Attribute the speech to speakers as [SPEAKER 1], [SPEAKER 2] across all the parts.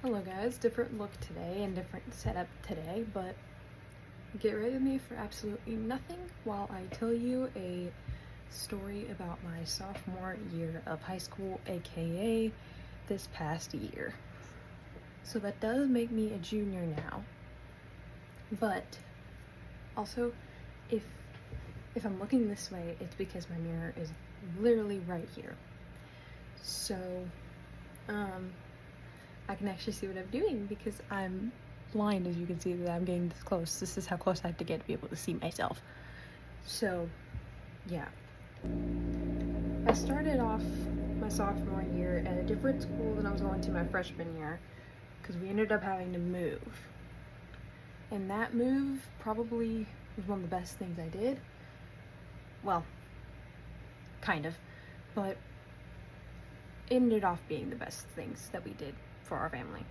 [SPEAKER 1] Hello guys, different look today and different setup today, but get ready with me for absolutely nothing while I tell you a story about my sophomore year of high school, aka this past year. So that does make me a junior now, but also if I'm looking this way, it's because my mirror is literally right here. So I can actually see what I'm doing because I'm blind, as you can see that I'm getting this close. This is how close I have to get to be able to see myself. So, yeah. I started off my sophomore year at a different school than I was going to my freshman year because we ended up having to move. And that move probably was one of the best things I did. Well, kind of. But it ended off being the best things that we did for our family.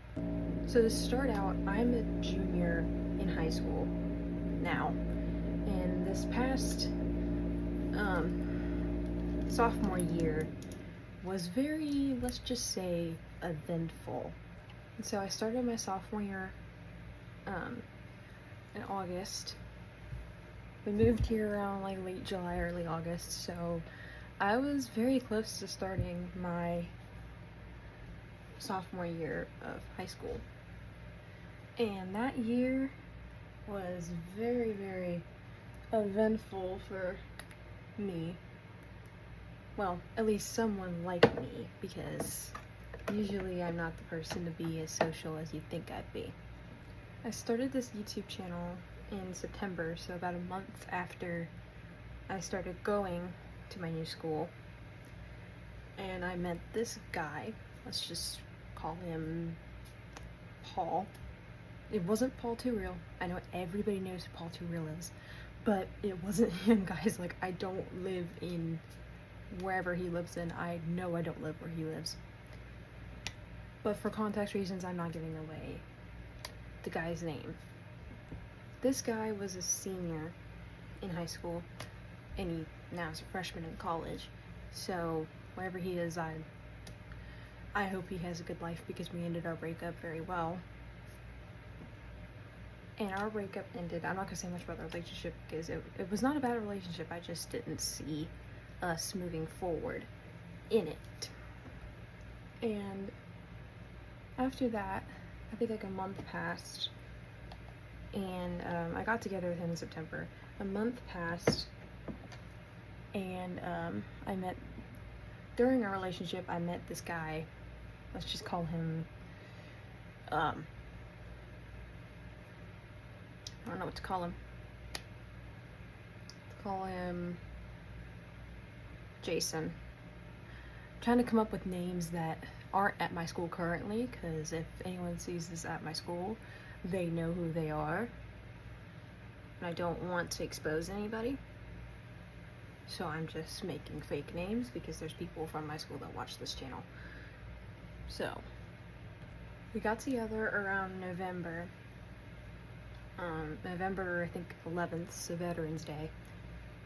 [SPEAKER 1] So to start out, I'm a junior in high school now, and this past sophomore year was very, let's just say, eventful. And so I started my sophomore year in August. We moved here around like late July, early August, so I was very close to starting my sophomore year of high school. And that year was very, very eventful for me. Well, at least someone like me, because usually I'm not the person to be as social as you'd think I'd be. I started this YouTube channel in September, so about a month after I started going to my new school. And I met this guy, let's just call him Paul. It wasn't Paul Too Real. I know everybody knows who Paul Too Real is, but it wasn't him, guys. Like, I don't live in wherever he lives in. I know I don't live where he lives. But for context reasons, I'm not giving away the guy's name. This guy was a senior in high school, and he now is a freshman in college. So wherever he is, I hope he has a good life, because we ended our breakup very well. And our breakup ended, I'm not gonna say much about the relationship because it was not a bad relationship, I just didn't see us moving forward in it. And after that, I think like a month passed, and I got together with him in September. A month passed, and during our relationship, I met this guy, let's just call him, I don't know what to call him. Call him Jason. I'm trying to come up with names that aren't at my school currently, because if anyone sees this at my school, they know who they are. And I don't want to expose anybody. So I'm just making fake names because there's people from my school that watch this channel. So we got together around November. November, I think 11th, so Veterans Day,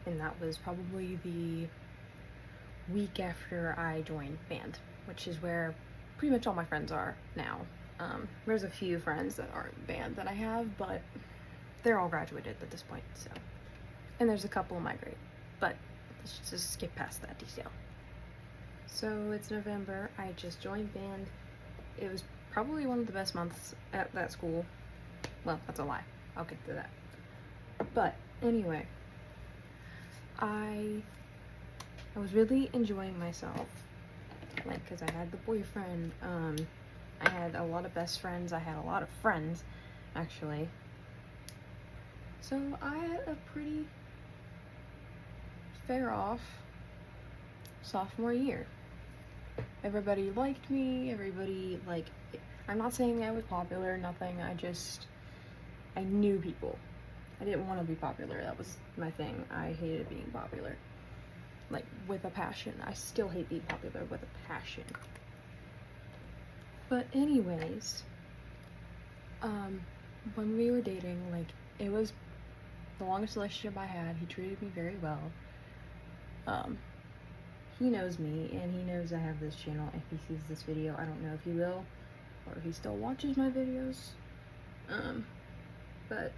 [SPEAKER 1] and that was probably the week after I joined band, which is where pretty much all my friends are now. There's a few friends that aren't in band that I have, but they're all graduated at this point, so. And there's a couple in my grade, but let's just skip past that detail. So it's November, I just joined band. It was probably one of the best months at that school. Well, that's a lie. I'll get to that. But anyway, I was really enjoying myself, like, because I had the boyfriend, I had a lot of best friends, I had a lot of friends, actually. So I had a pretty fair off sophomore year. Everybody liked me, everybody, like, I'm not saying I was popular or nothing, I knew people. I didn't want to be popular, that was my thing. I hated being popular. Like, with a passion. I still hate being popular with a passion. But anyways, when we were dating, like, it was the longest relationship I had. He treated me very well. He knows me, and he knows I have this channel. If he sees this video, I don't know if he will, or he still watches my videos. But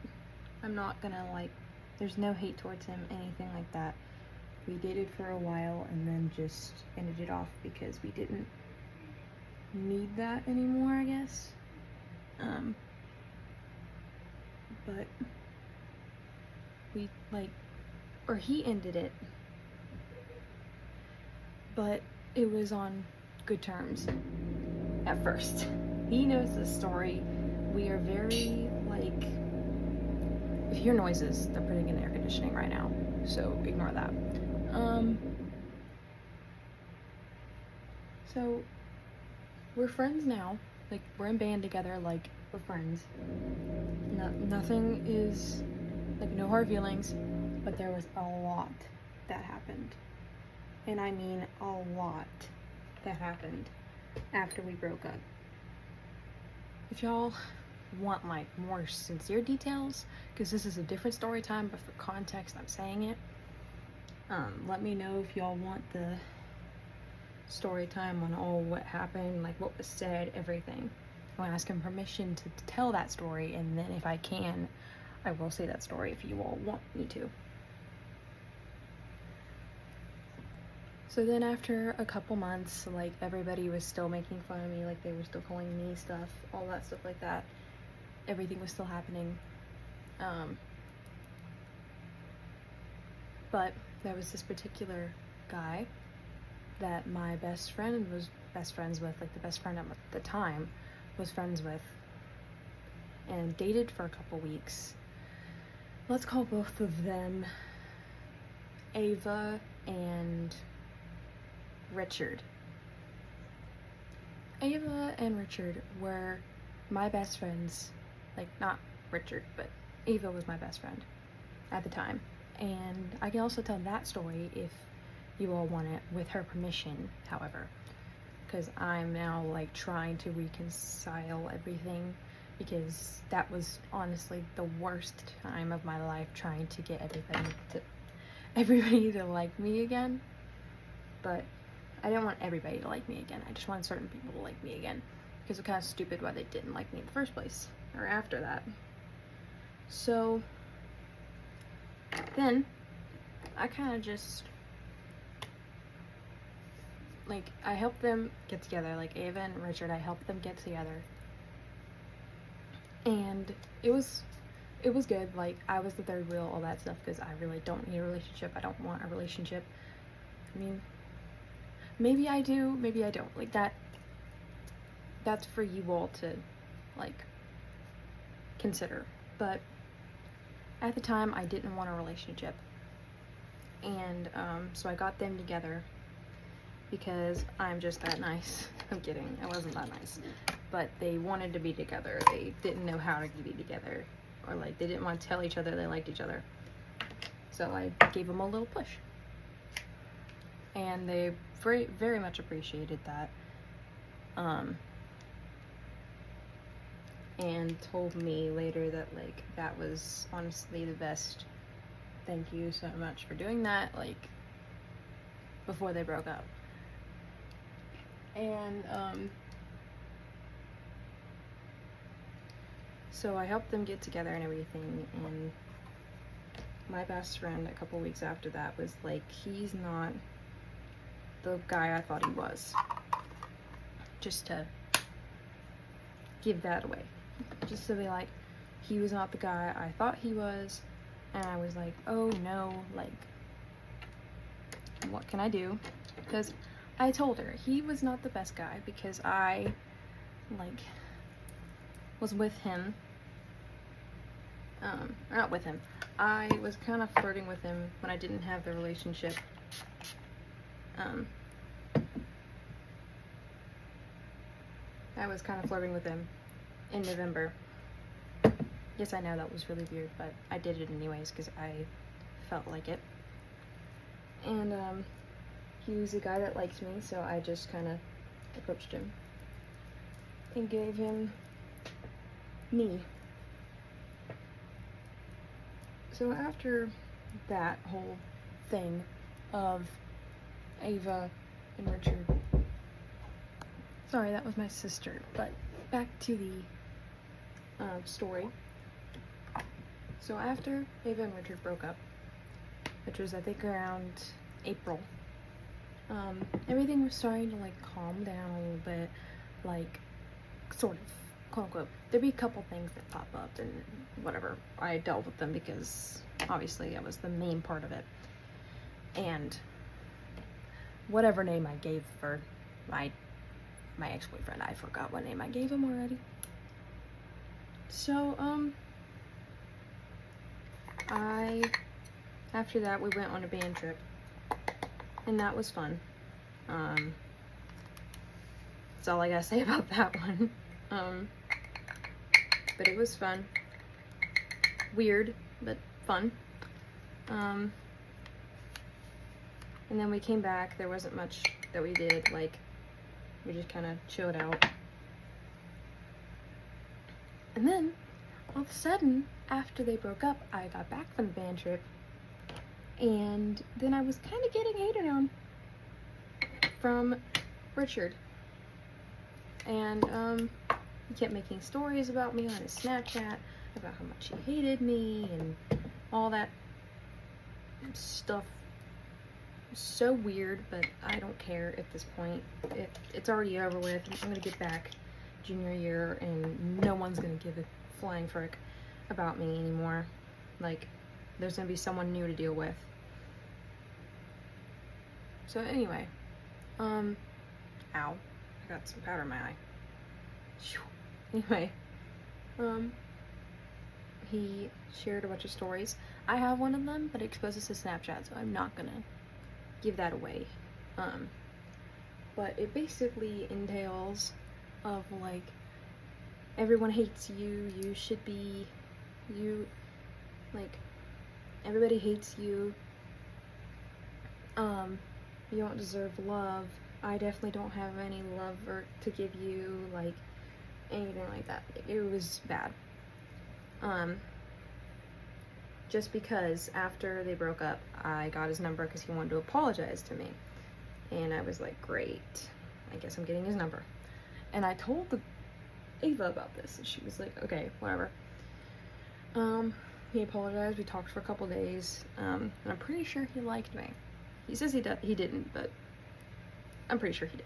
[SPEAKER 1] I'm not gonna, like, there's no hate towards him, anything like that. We dated for a while and then just ended it off because we didn't need that anymore, I guess. But we, like, or he ended it, but it was on good terms at first. He knows the story. We are very, like, if you hear noises, they're putting in air conditioning right now, so ignore that. So we're friends now. Like, we're in band together, like, we're friends. Nothing is, like, no hard feelings, but there was a lot that happened. And I mean a lot that happened after we broke up. If y'all want, like, more sincere details, because this is a different story time, but for context I'm saying it, let me know if y'all want the story time on all what happened, like what was said, everything. I want to ask him permission to tell that story, and then if I can, I will say that story if you all want me to. So then after a couple months, like, everybody was still making fun of me, like, they were still calling me stuff, all that stuff like that. Everything was still happening. But there was this particular guy that my best friend was best friends with, like the best friend at the time was friends with, and dated for a couple weeks. Let's call both of them Ava and Richard. Ava and Richard were my best friends, like, not Richard, but Ava was my best friend at the time. And I can also tell that story if you all want it, with her permission, however, because I'm now, like, trying to reconcile everything, because that was honestly the worst time of my life, trying to get everybody to like me again. But I didn't want everybody to like me again. I just wanted certain people to like me again, because it was kind of stupid why they didn't like me in the first place, or after that. So then I kind of just, like, I helped them get together, like Ava and Richard, I helped them get together. And it was good. Like, I was the third wheel, all that stuff, because I really don't need a relationship. I don't want a relationship. I mean, maybe I do, maybe I don't. Like, that's for you all to, like, consider. But at the time, I didn't want a relationship. And so I got them together because I'm just that nice. I'm kidding, I wasn't that nice. But they wanted to be together. They didn't know how to be together, or, like, they didn't want to tell each other they liked each other. So I gave them a little push. And they very, very much appreciated that. And told me later that, like, that was honestly the best. Thank you so much for doing that, like, before they broke up. And so I helped them get together and everything, and my best friend a couple weeks after that was like, he's not the guy I thought he was. Just to give that away. Just to be like, he was not the guy I thought he was. And I was like, oh no, like, what can I do? Because I told her he was not the best guy, because I, like, was with him. Or not with him. I was kind of flirting with him when I didn't have the relationship. I was kind of flirting with him in November. Yes, I know that was really weird, but I did it anyways because I felt like it. And he was a guy that likes me, so I just kind of approached him and gave him me. So after that whole thing of Ava and Richard, sorry, that was my sister, but back to the story. So after Ava and Richard broke up, which was I think around April, everything was starting to like calm down a little bit, like sort of, quote unquote. There'd be a couple things that pop up and whatever. I dealt with them because obviously I was the main part of it. And whatever name I gave for my ex-boyfriend, I forgot what name I gave him already. So, after that we went on a band trip, and that was fun. That's all I gotta say about that one. But it was fun. Weird, but fun. And then we came back, there wasn't much that we did, like, we just kind of chilled out. And then, all of a sudden, after they broke up, I got back from the band trip, and then I was kind of getting hated on from Richard. And, he kept making stories about me on his Snapchat, about how much he hated me, and all that stuff. So weird, but I don't care at this point. It's already over with. I'm gonna get back junior year, and no one's gonna give a flying frick about me anymore. Like, there's gonna be someone new to deal with. So anyway, ow, I got some powder in my eye. Anyway, he shared a bunch of stories. I have one of them, but it exposes to Snapchat, so I'm not gonna give that away. But it basically entails of like, everyone hates you, you should be, like, everybody hates you, you don't deserve love, I definitely don't have any love to give you, like, anything like that. It was bad. Just because after they broke up, I got his number because he wanted to apologize to me. And I was like, great, I guess I'm getting his number. And I told Ava about this, and she was like, okay, whatever. He apologized, we talked for a couple days, and I'm pretty sure he liked me. He says he didn't, but I'm pretty sure he did.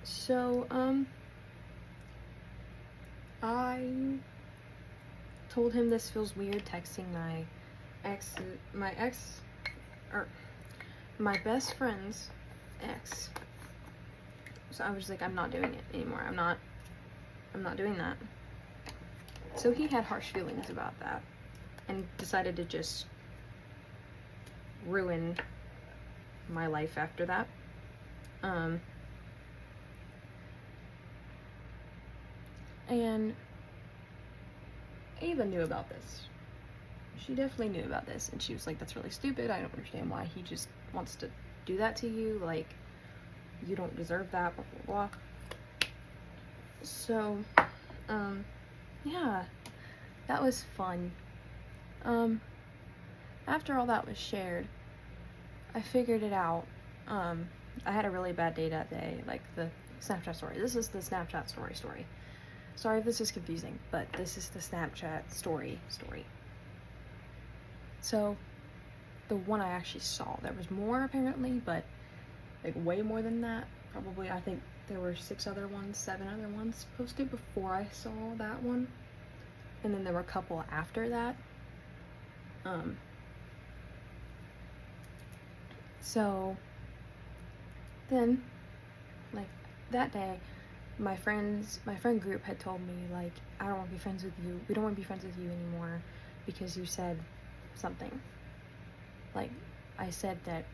[SPEAKER 1] So, I told him this feels weird texting my best friend's ex. So I was like, I'm not doing it anymore. I'm not doing that. So he had harsh feelings about that and decided to just ruin my life after that. And Ava knew about this. She definitely knew about this, and she was like, that's really stupid. I don't understand why he just wants to do that to you. Like, you don't deserve that, blah, blah, blah. So, yeah, that was fun. After all that was shared, I figured it out. I had a really bad day that day, like the Snapchat story. This is the Snapchat story. Sorry if this is confusing, but this is the Snapchat story. So, the one I actually saw, there was more apparently, but like way more than that. Probably, I think there were 7 other ones posted before I saw that one. And then there were a couple after that. So, then, like, that day, my friend group had told me, like, I don't want to be friends with you, we don't want to be friends with you anymore because you said something. Like, I said that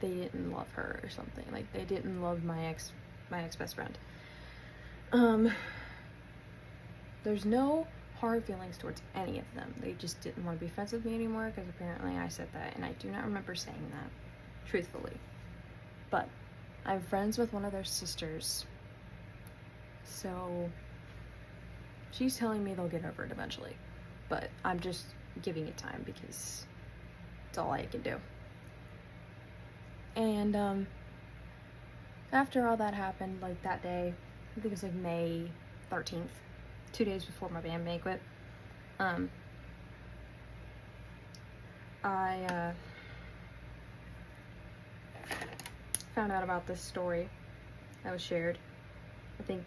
[SPEAKER 1] they didn't love her or something. Like, they didn't love my ex best friend. There's no hard feelings towards any of them. They just didn't want to be friends with me anymore because apparently I said that, and I do not remember saying that, truthfully. But I'm friends with one of their sisters, so she's telling me they'll get over it eventually. But I'm just giving it time because it's all I can do. And after all that happened, like that day, think it was like May 13th, 2 days before my band banquet. I found out about this story that was shared, I think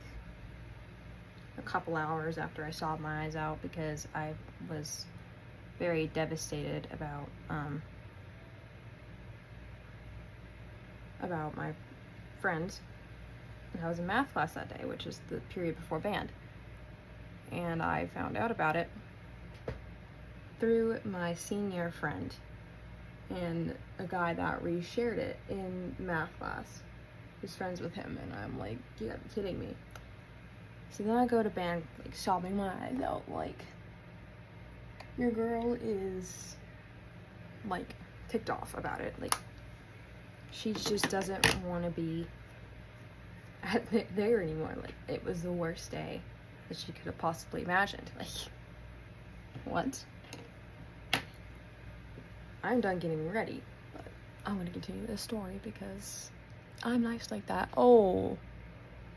[SPEAKER 1] a couple hours after I sobbed my eyes out, because I was very devastated about my friends. And I was in math class that day, which is the period before band. And I found out about it through my senior friend and a guy that reshared it in math class who's friends with him, and I'm like, you gotta be kidding me. So then I go to band, like, sobbing my eyes out, like, your girl is, like, ticked off about it. Like, she just doesn't want to be there anymore. Like, it was the worst day that she could have possibly imagined. Like, what? I'm done getting ready, but I'm gonna continue this story because I'm nice like that. Oh,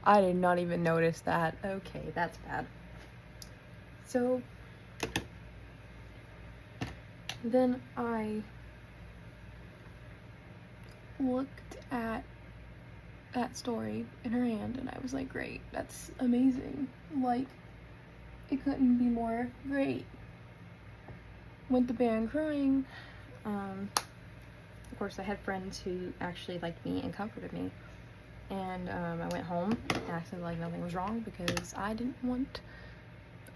[SPEAKER 1] I did not even notice that. Okay, that's bad. So then I looked at that story in her hand and I was like, great, that's amazing. Like, it couldn't be more great. Went to band crying. Of course, I had friends who actually liked me and comforted me. And I went home, acting like nothing was wrong, because I didn't want...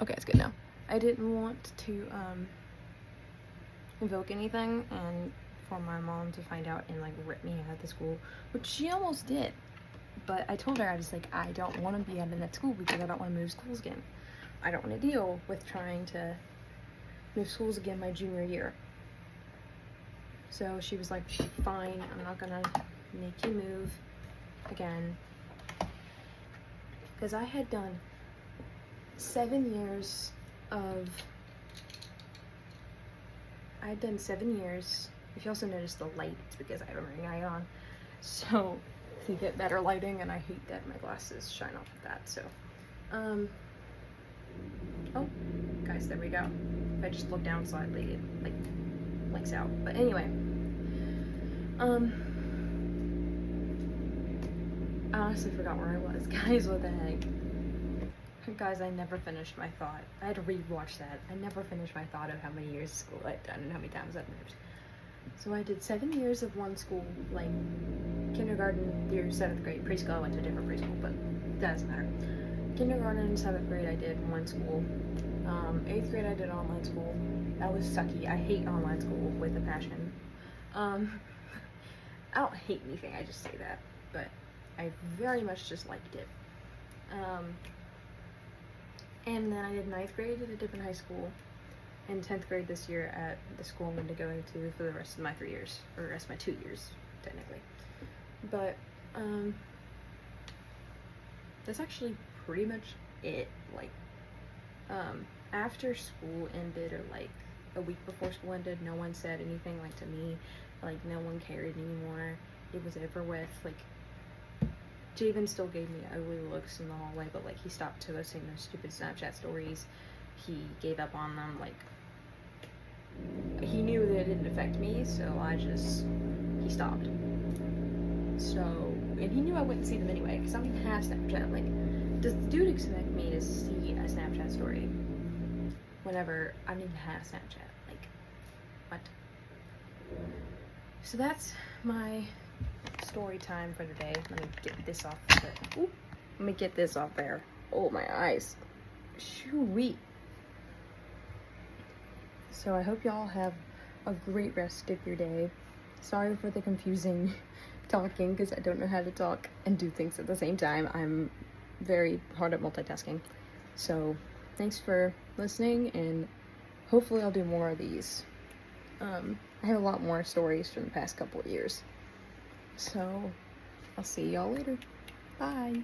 [SPEAKER 1] Okay, it's good now. I didn't want to invoke anything, and for my mom to find out and, like, rip me out of the school, which she almost did. But I told her, I was like, I don't want to be out of that school because I don't want to move schools again. I don't want to deal with trying to move schools again my junior year. So she was like, fine, I'm not gonna make you move again. Because I had done 7 years of... I had done 7 years. If you also notice the light, it's because I have a ring eye on. So to get better lighting, and I hate that my glasses shine off of that, so. Oh, guys, there we go. If I just look down slightly, it, like, blinks out. But anyway, I honestly forgot where I was. Guys, what the heck? Guys, I never finished my thought. I had to re-watch that. I never finished my thought of how many years of school I'd done and how many times I'd moved. So I did 7 years of one school, like kindergarten through 7th grade. Preschool, I went to a different preschool, but it doesn't matter. Kindergarten and 7th grade, I did one school. 8th grade, I did online school. That was sucky. I hate online school with a passion. I don't hate anything, I just say that, but I very much just liked it. And then I did 9th grade at a different high school, and 10th grade this year at the school I'm going to go into for the rest of my 3 years, or the rest of my 2 years, technically. But, that's actually pretty much it. Like, after school ended, or like a week before school ended, no one said anything, like, to me. Like, no one cared anymore. It was over with. Like, Javen still gave me ugly looks in the hallway, but, like, he stopped posting those stupid Snapchat stories. He gave up on them. Like, he knew that it didn't affect me, so he stopped. So, and he knew I wouldn't see them anyway, because I don't even have Snapchat. Like, does the dude expect me to see a Snapchat story whenever I don't even have Snapchat? Like, what? So that's my story time for today. Let me get this off there. Ooh, let me get this off there. Oh, my eyes. Shoo-wee. So I hope y'all have a great rest of your day. Sorry for the confusing talking, because I don't know how to talk and do things at the same time. I'm very hard at multitasking. So thanks for listening, and hopefully I'll do more of these. I have a lot more stories from the past couple of years. So I'll see y'all later. Bye.